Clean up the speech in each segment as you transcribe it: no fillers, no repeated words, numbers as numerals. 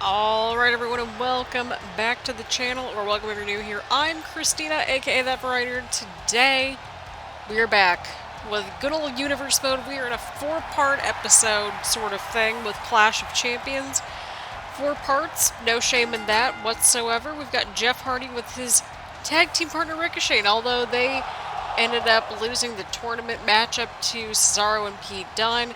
Alright everyone, and welcome back to the channel, or welcome if you're new here. I'm Christina, aka That Variety. Today, we are back with good old Universe Mode. We are in a 4-part episode sort of thing with Clash of Champions. 4 parts, no shame in that whatsoever. We've got Jeff Hardy with his tag team partner Ricochet, and although they ended up losing the tournament matchup to Cesaro and Pete Dunne,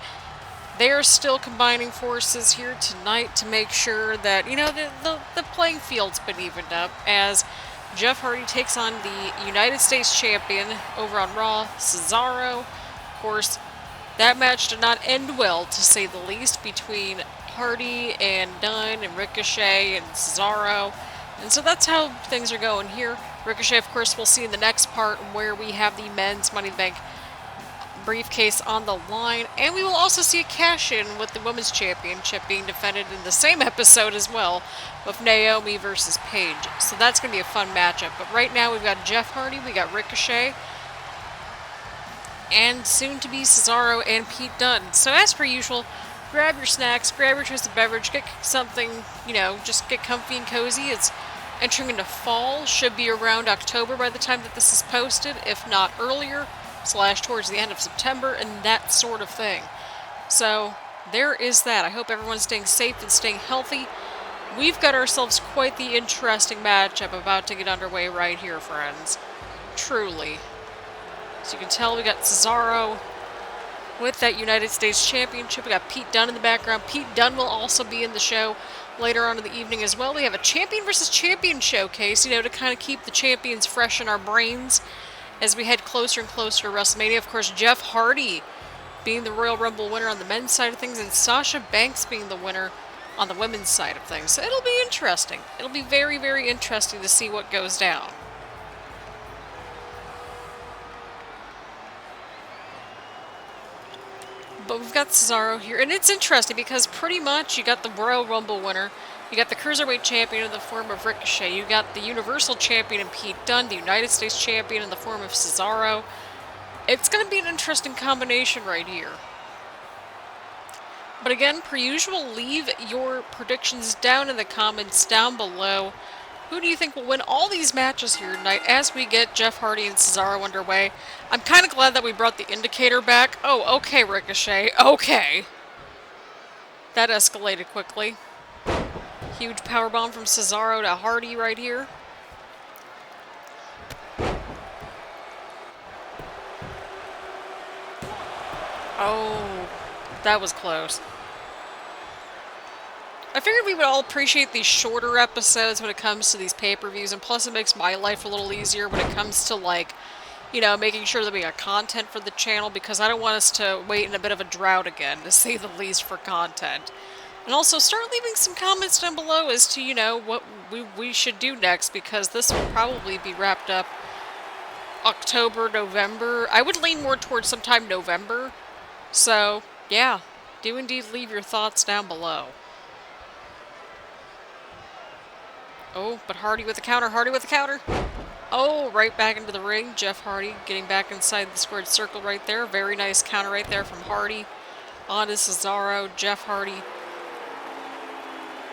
they are still combining forces here tonight to make sure that, you know, the playing field's been evened up as Jeff Hardy takes on the United States Champion over on Raw, Cesaro. Of course, that match did not end well, to say the least, between Hardy and Dunne and Ricochet and Cesaro. And so that's how things are going here. Ricochet, of course, we'll see in the next part where we have the men's Money in the Bank briefcase on the line, and we will also see a cash-in with the Women's Championship being defended in the same episode as well, with Naomi versus Paige. So that's going to be a fun matchup. But right now we've got Jeff Hardy, we got Ricochet, and soon to be Cesaro and Pete Dunne. So as per usual, grab your snacks, grab your twisted beverage, get something, you know, just get comfy and cozy. It's entering into fall, should be around October by the time that this is posted, if not earlier. / towards the end of September, and that sort of thing. So there is that. I hope everyone's staying safe and staying healthy. We've got ourselves quite the interesting matchup about to get underway right here, friends. Truly. So you can tell we got Cesaro with that United States Championship. We got Pete Dunne in the background. Pete Dunne will also be in the show later on in the evening as well. We have a champion versus champion showcase, you know, to kind of keep the champions fresh in our brains as we head closer and closer to WrestleMania. Of course, Jeff Hardy being the Royal Rumble winner on the men's side of things, and Sasha Banks being the winner on the women's side of things. So it'll be interesting. It'll be very, very interesting to see what goes down. But we've got Cesaro here, and it's interesting because pretty much you got the Royal Rumble winner, you got the Cruiserweight Champion in the form of Ricochet, you got the Universal Champion in Pete Dunne, the United States Champion in the form of Cesaro. It's going to be an interesting combination right here. But again, per usual, leave your predictions down in the comments down below. Who do you think will win all these matches here tonight as we get Jeff Hardy and Cesaro underway? I'm kind of glad that we brought the indicator back. Oh, okay, Ricochet. Okay. That escalated quickly. Huge powerbomb from Cesaro to Hardy right here. Oh, that was close. I figured we would all appreciate these shorter episodes when it comes to these pay-per-views, and plus it makes my life a little easier when it comes to, like, you know, making sure that we got content for the channel, because I don't want us to wait in a bit of a drought again, to say the least, for content. And also, start leaving some comments down below as to, you know, what we should do next, because this will probably be wrapped up October, November. I would lean more towards sometime November. So, yeah, do indeed leave your thoughts down below. Oh, but Hardy with the counter, Hardy with the counter. Oh, right back into the ring. Jeff Hardy getting back inside the squared circle right there. Very nice counter right there from Hardy. On to Cesaro. Jeff Hardy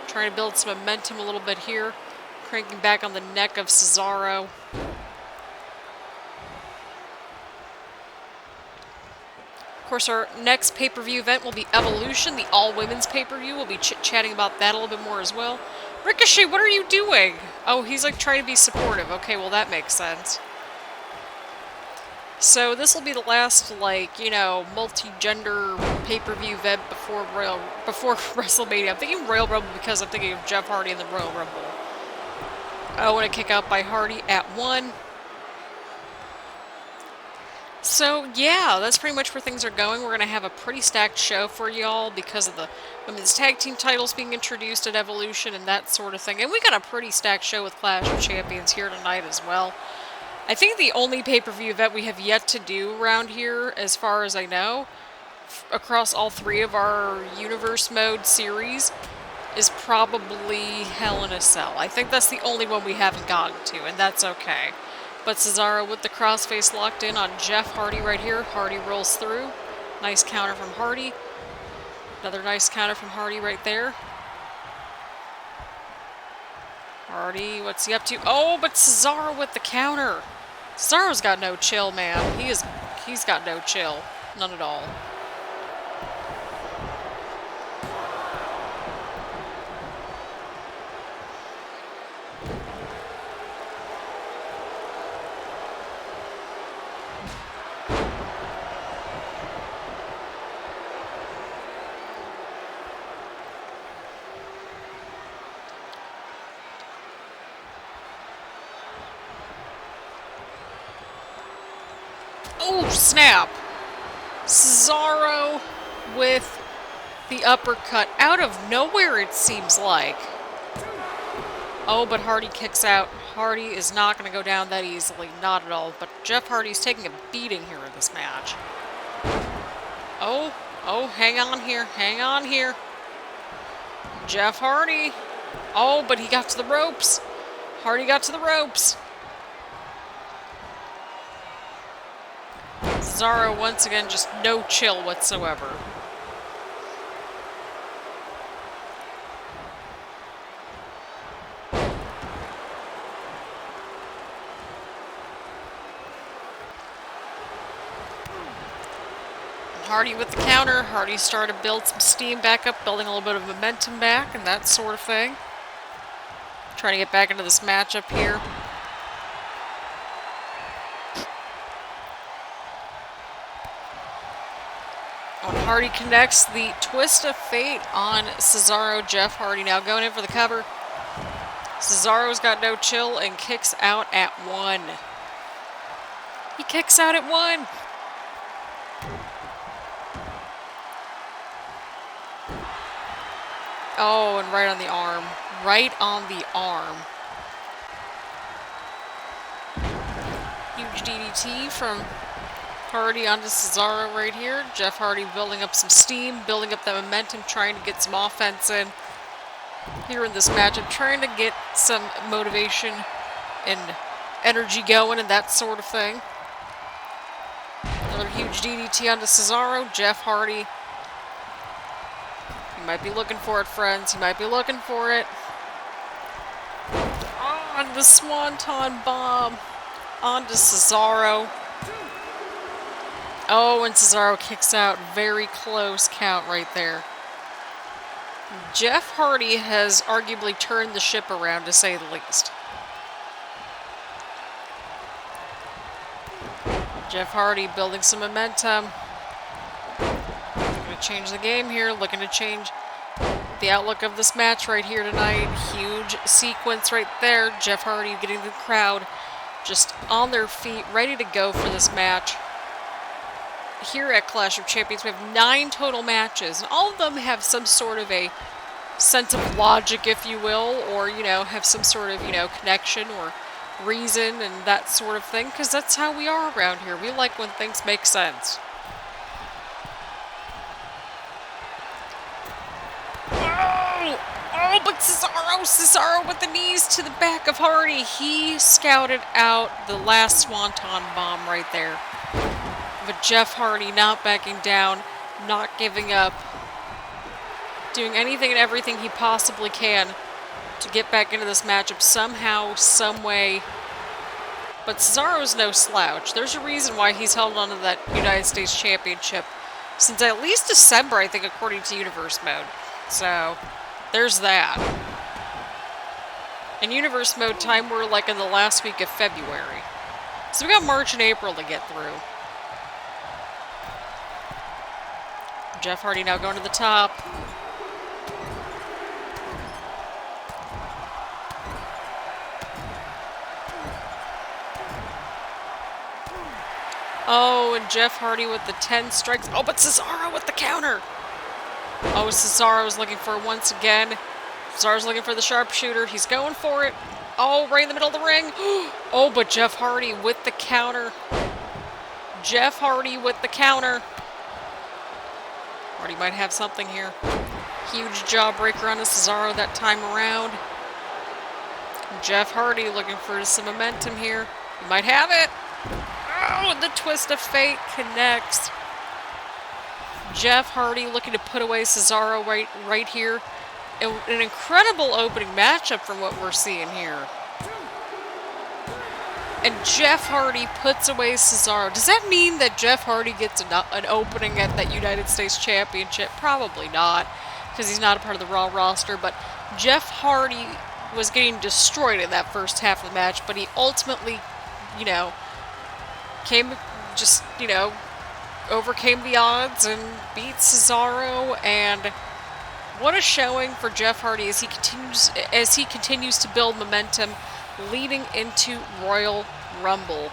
trying to build some momentum a little bit here. Cranking back on the neck of Cesaro. Of course, our next pay-per-view event will be Evolution, the all-women's pay-per-view. We'll be chit-chatting about that a little bit more as well. Ricochet, what are you doing? Oh, he's like trying to be supportive. Okay, well that makes sense. So this will be the last, like, you know, multi-gender pay-per-view event before WrestleMania. I'm thinking Royal Rumble because I'm thinking of Jeff Hardy in the Royal Rumble. I want to kick out by Hardy at 1. So, yeah, that's pretty much where things are going. We're going to have a pretty stacked show for y'all because of the women's tag team titles being introduced at Evolution and that sort of thing. And we got a pretty stacked show with Clash of Champions here tonight as well. I think the only pay-per-view event we have yet to do around here, as far as I know, across all 3 of our Universe Mode series, is probably Hell in a Cell. I think that's the only one we haven't gotten to, and that's okay. But Cesaro with the crossface locked in on Jeff Hardy right here. Hardy rolls through. Nice counter from Hardy. Another nice counter from Hardy right there. Hardy, what's he up to? Oh, but Cesaro with the counter. Cesaro's got no chill, man. He's got no chill. None at all. Oh, snap! Cesaro with the uppercut out of nowhere, it seems like. Oh, but Hardy kicks out. Hardy is not going to go down that easily. Not at all. But Jeff Hardy's taking a beating here in this match. Oh, hang on here. Hang on here. Jeff Hardy. Oh, but he got to the ropes. Hardy got to the ropes. Cesaro, once again, just no chill whatsoever. Hardy with the counter. Hardy started to build some steam back up, building a little bit of momentum back and that sort of thing. Trying to get back into this matchup here. When Hardy connects the twist of fate on Cesaro, Jeff Hardy now going in for the cover. Cesaro's got no chill and kicks out at 1. He kicks out at 1. Oh, and right on the arm. Right on the arm. Huge DDT from Hardy onto Cesaro right here. Jeff Hardy building up some steam, building up that momentum, trying to get some offense in here in this matchup, trying to get some motivation and energy going and that sort of thing. Another huge DDT onto Cesaro. Jeff Hardy. He might be looking for it, friends. He might be looking for it. On the Swanton Bomb onto Cesaro. Oh, and Cesaro kicks out. Very close count right there. Jeff Hardy has arguably turned the ship around, to say the least. Jeff Hardy building some momentum. Looking to change the game here. Looking to change the outlook of this match right here tonight. Huge sequence right there. Jeff Hardy getting the crowd just on their feet, ready to go for this match. Here at Clash of Champions, we have 9 total matches, and all of them have some sort of a sense of logic, if you will, or, you know, have some sort of, you know, connection or reason and that sort of thing, because that's how we are around here. We like when things make sense. Oh, but Cesaro with the knees to the back of Hardy. He scouted out the last Swanton Bomb right there. But Jeff Hardy not backing down, not giving up, doing anything and everything he possibly can to get back into this matchup somehow, some way. But Cesaro's no slouch. There's a reason why he's held on to that United States Championship since at least December, I think, according to Universe Mode. So, there's that. In Universe Mode time, we're like in the last week of February. So we got March and April to get through. Jeff Hardy now going to the top. Oh, and Jeff Hardy with the 10 strikes. Oh, but Cesaro with the counter. Oh, Cesaro's looking for it once again. Cesaro's looking for the sharpshooter. He's going for it. Oh, right in the middle of the ring. Oh, but Jeff Hardy with the counter. Jeff Hardy with the counter. Hardy might have something here. Huge jawbreaker on Cesaro that time around. Jeff Hardy looking for some momentum here. He might have it. Oh, and the twist of fate connects. Jeff Hardy looking to put away Cesaro right here. an incredible opening matchup from what we're seeing here. And Jeff Hardy puts away Cesaro. Does that mean that Jeff Hardy gets an opening at that United States Championship? Probably not, because he's not a part of the Raw roster. But Jeff Hardy was getting destroyed in that first half of the match, but he ultimately, you know, overcame the odds and beat Cesaro. And what a showing for Jeff Hardy as he continues to build momentum leading into Royal Rumble.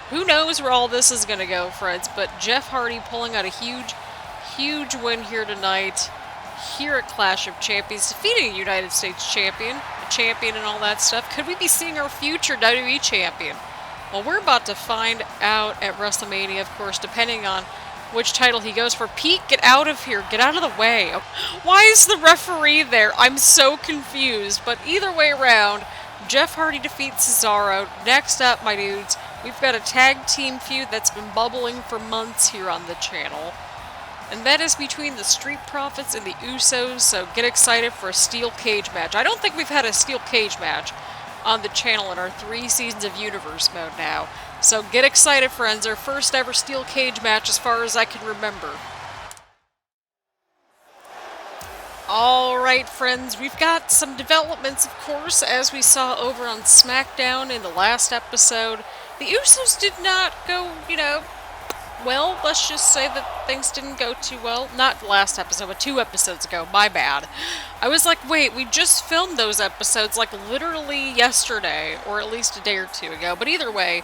Who knows where all this is going to go, friends, but Jeff Hardy pulling out a huge win here tonight, here at Clash of Champions, defeating a United States champion, a champion and all that stuff. Could we be seeing our future WWE champion? Well, we're about to find out at WrestleMania, of course, depending on which title he goes for. Pete, get out of here. Get out of the way. Why is the referee there? I'm so confused, but either way around, Jeff Hardy defeats Cesaro. Next up, my dudes, we've got a tag team feud that's been bubbling for months here on the channel. And that is between the Street Profits and the Usos, so get excited for a steel cage match. I don't think we've had a steel cage match on the channel in our 3 seasons of Universe Mode now. So get excited, friends. Our first ever steel cage match as far as I can remember. Alright, friends, we've got some developments, of course, as we saw over on Smackdown in the last episode. The Usos did not go, well, let's just say that things didn't go too well. Not last episode, but 2 episodes ago, my bad. I was like, wait, we just filmed those episodes, like, literally yesterday, or at least a day or 2 ago. But either way,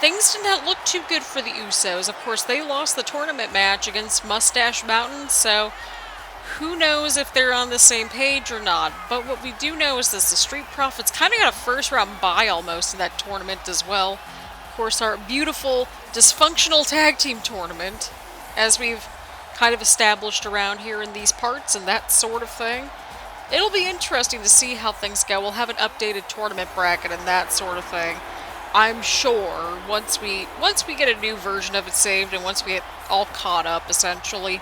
things did not look too good for the Usos. Of course, they lost the tournament match against Mustache Mountain, so who knows if they're on the same page or not. But what we do know is this, the Street Profits kind of got a first-round bye almost in that tournament as well. Of course, our beautiful, dysfunctional tag team tournament, as we've kind of established around here in these parts and that sort of thing. It'll be interesting to see how things go. We'll have an updated tournament bracket and that sort of thing, I'm sure, once we get a new version of it saved and once we get all caught up, essentially.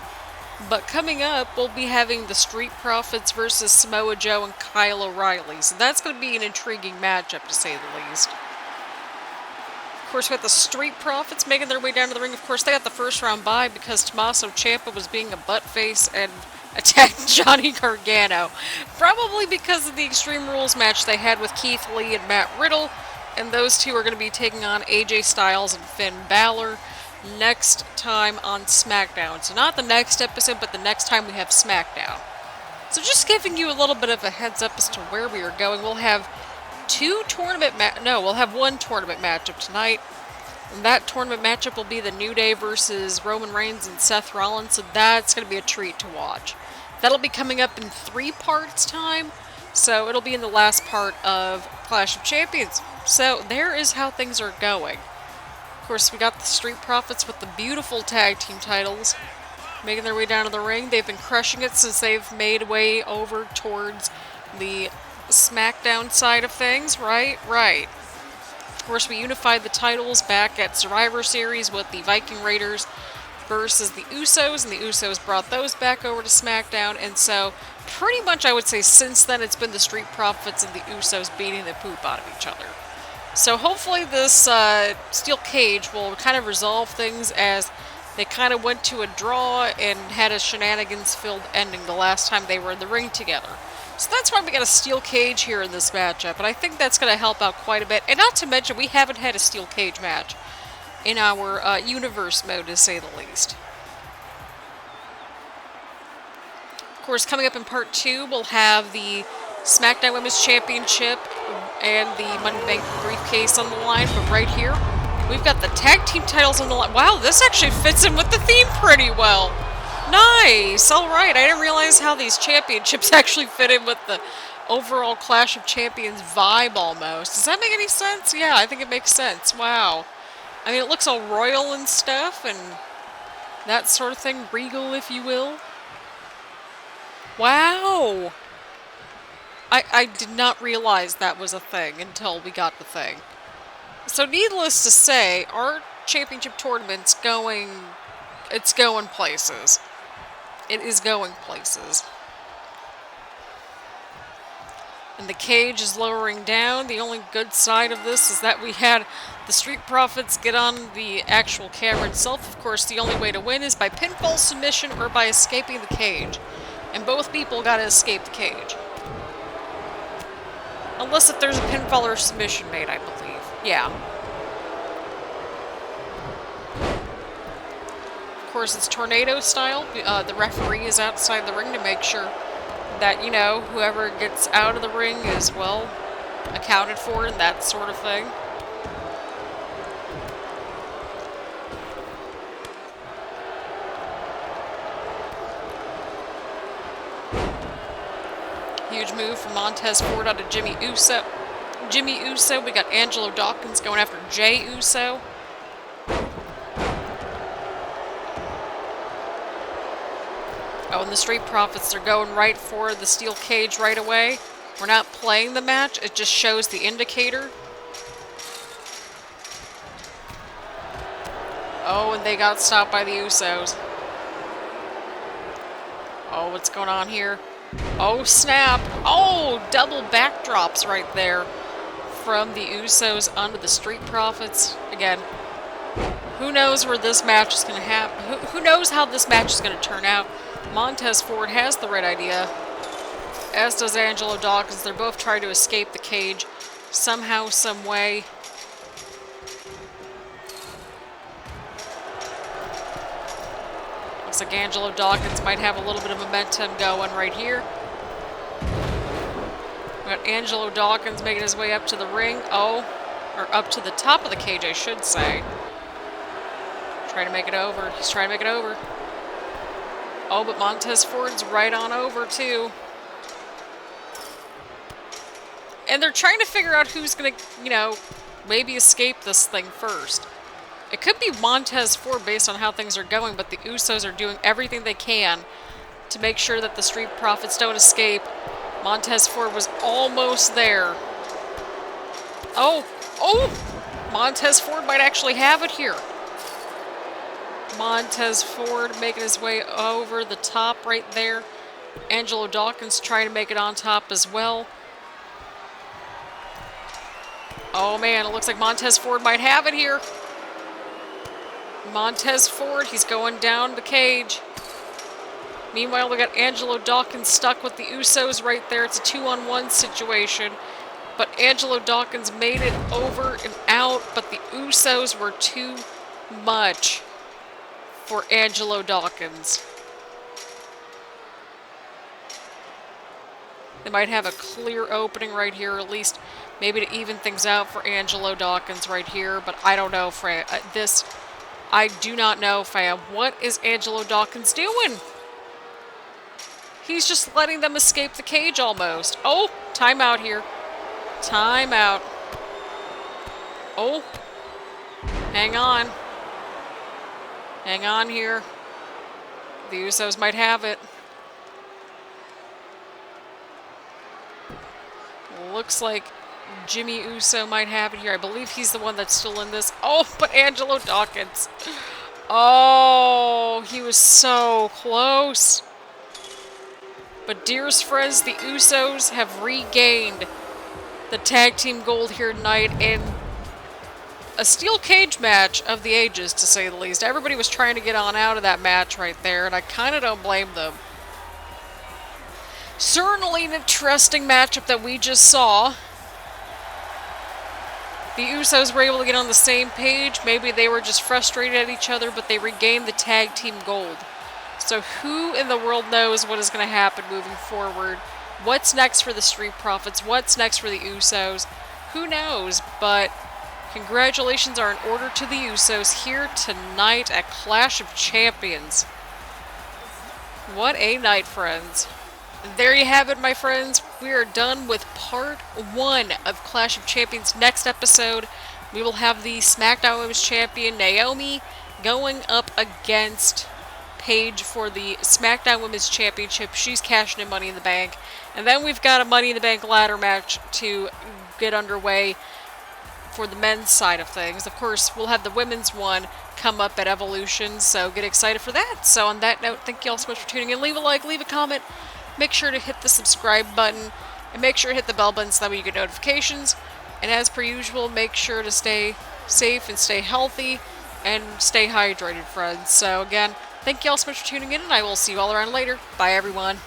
But coming up, we'll be having the Street Profits versus Samoa Joe and Kyle O'Reilly. So that's going to be an intriguing matchup, to say the least. Of course, we got the Street Profits making their way down to the ring. Of course, they got the first round bye because Tommaso Ciampa was being a buttface and attacked Johnny Gargano. Probably because of the Extreme Rules match they had with Keith Lee and Matt Riddle. And those two are going to be taking on AJ Styles and Finn Balor next time on Smackdown. So not the next episode, but the next time we have Smackdown. So just giving you a little bit of a heads up as to where we are going. We'll have we'll have one tournament matchup tonight. And that tournament matchup will be the New Day versus Roman Reigns and Seth Rollins. So that's going to be a treat to watch. That'll be coming up in 3 parts time. So it'll be in the last part of Clash of Champions. So there is how things are going. Of course, we got the Street Profits with the beautiful tag team titles making their way down to the ring. They've been crushing it since they've made way over towards the Smackdown side of things, right? Right. Of course, we unified the titles back at Survivor Series with the Viking Raiders versus the Usos, and the Usos brought those back over to Smackdown, and so pretty much I would say since then it's been the Street Profits and the Usos beating the poop out of each other. So hopefully this steel cage will kind of resolve things, as they kind of went to a draw and had a shenanigans-filled ending the last time they were in the ring together. So that's why we got a steel cage here in this matchup, and I think that's going to help out quite a bit. And not to mention, we haven't had a steel cage match in our universe mode, to say the least. Of course, coming up in part 2, we'll have the SmackDown Women's Championship and the Money in the Bank briefcase on the line, but right here, we've got the tag team titles on the line. Wow, this actually fits in with the theme pretty well. Nice! Alright, I didn't realize how these championships actually fit in with the overall Clash of Champions vibe almost. Does that make any sense? Yeah, I think it makes sense. Wow. I mean, it looks all royal and stuff, and that sort of thing. Regal, if you will. Wow! I did not realize that was a thing until we got the thing. So needless to say, our championship tournament's going places. It is going places. And the cage is lowering down. The only good side of this is that we had the Street Profits get on the actual camera itself. Of course, the only way to win is by pinfall submission or by escaping the cage. And both people got to escape the cage. Unless if there's a pinfall or submission made, I believe. Yeah. Of course, it's tornado style. The referee is outside the ring to make sure that, you know, whoever gets out of the ring is, well, accounted for and that sort of thing. Huge move from Montez Ford out of Jimmy Uso. We got Angelo Dawkins going after Jey Uso. Oh, and the Street Profits, they're going right for the steel cage right away. We're not playing the match, it just shows the indicator. Oh, and they got stopped by the Usos. Oh, what's going on here? Oh, snap. Oh, double backdrops right there from the Usos onto the Street Profits. Again, who knows where this match is going to happen? Who knows how this match is going to turn out? Montez Ford has the right idea, as does Angelo Dawkins. They're both trying to escape the cage somehow, some way. Looks like Angelo Dawkins might have a little bit of momentum going right here. We got Angelo Dawkins making his way up to the ring. Oh, or up to the top of the cage, I should say. Trying to make it over. He's trying to make it over. Oh, but Montez Ford's right on over, too. And they're trying to figure out who's going to, you know, maybe escape this thing first. It could be Montez Ford based on how things are going, but the Usos are doing everything they can to make sure that the Street Profits don't escape. Montez Ford was almost there. Oh, Montez Ford might actually have it here. Montez Ford making his way over the top right there. Angelo Dawkins trying to make it on top as well. Oh man, it looks like Montez Ford might have it here. Montez Ford, he's going down the cage. Meanwhile, we got Angelo Dawkins stuck with the Usos right there. It's a 2-on-1 situation. But Angelo Dawkins made it over and out, but the Usos were too much for Angelo Dawkins. They might have a clear opening right here, or at least maybe to even things out for Angelo Dawkins right here, but I don't know, Fran. I do not know, fam. What is Angelo Dawkins doing? He's just letting them escape the cage almost. Oh, timeout here. Timeout. Oh, hang on. Hang on here. The Usos might have it. Looks like Jimmy Uso might have it here. I believe he's the one that's still in this. Oh, but Angelo Dawkins. Oh, he was so close. But dearest friends, the Usos have regained the tag team gold here tonight in a steel cage match of the ages, to say the least. Everybody was trying to get on out of that match right there, and I kind of don't blame them. Certainly an interesting matchup that we just saw. The Usos were able to get on the same page. Maybe they were just frustrated at each other, but they regained the tag team gold. So who in the world knows what is going to happen moving forward? What's next for the Street Profits? What's next for the Usos? Who knows? But congratulations are in order to the Usos here tonight at Clash of Champions. What a night, friends. There you have it, my friends. We are done with part 1 of Clash of Champions. Next episode, we will have the Smackdown Women's Champion, Naomi, going up against Paige for the Smackdown Women's Championship. She's cashing in Money in the Bank. And then we've got a Money in the Bank ladder match to get underway for the men's side of things. Of course, we'll have the women's one come up at Evolution, so get excited for that. So on that note, thank you all so much for tuning in. Leave a like, leave a comment. Make sure to hit the subscribe button. And make sure to hit the bell button so that way you get notifications. And as per usual, make sure to stay safe and stay healthy and stay hydrated, friends. So again, thank you all so much for tuning in, and I will see you all around later. Bye, everyone.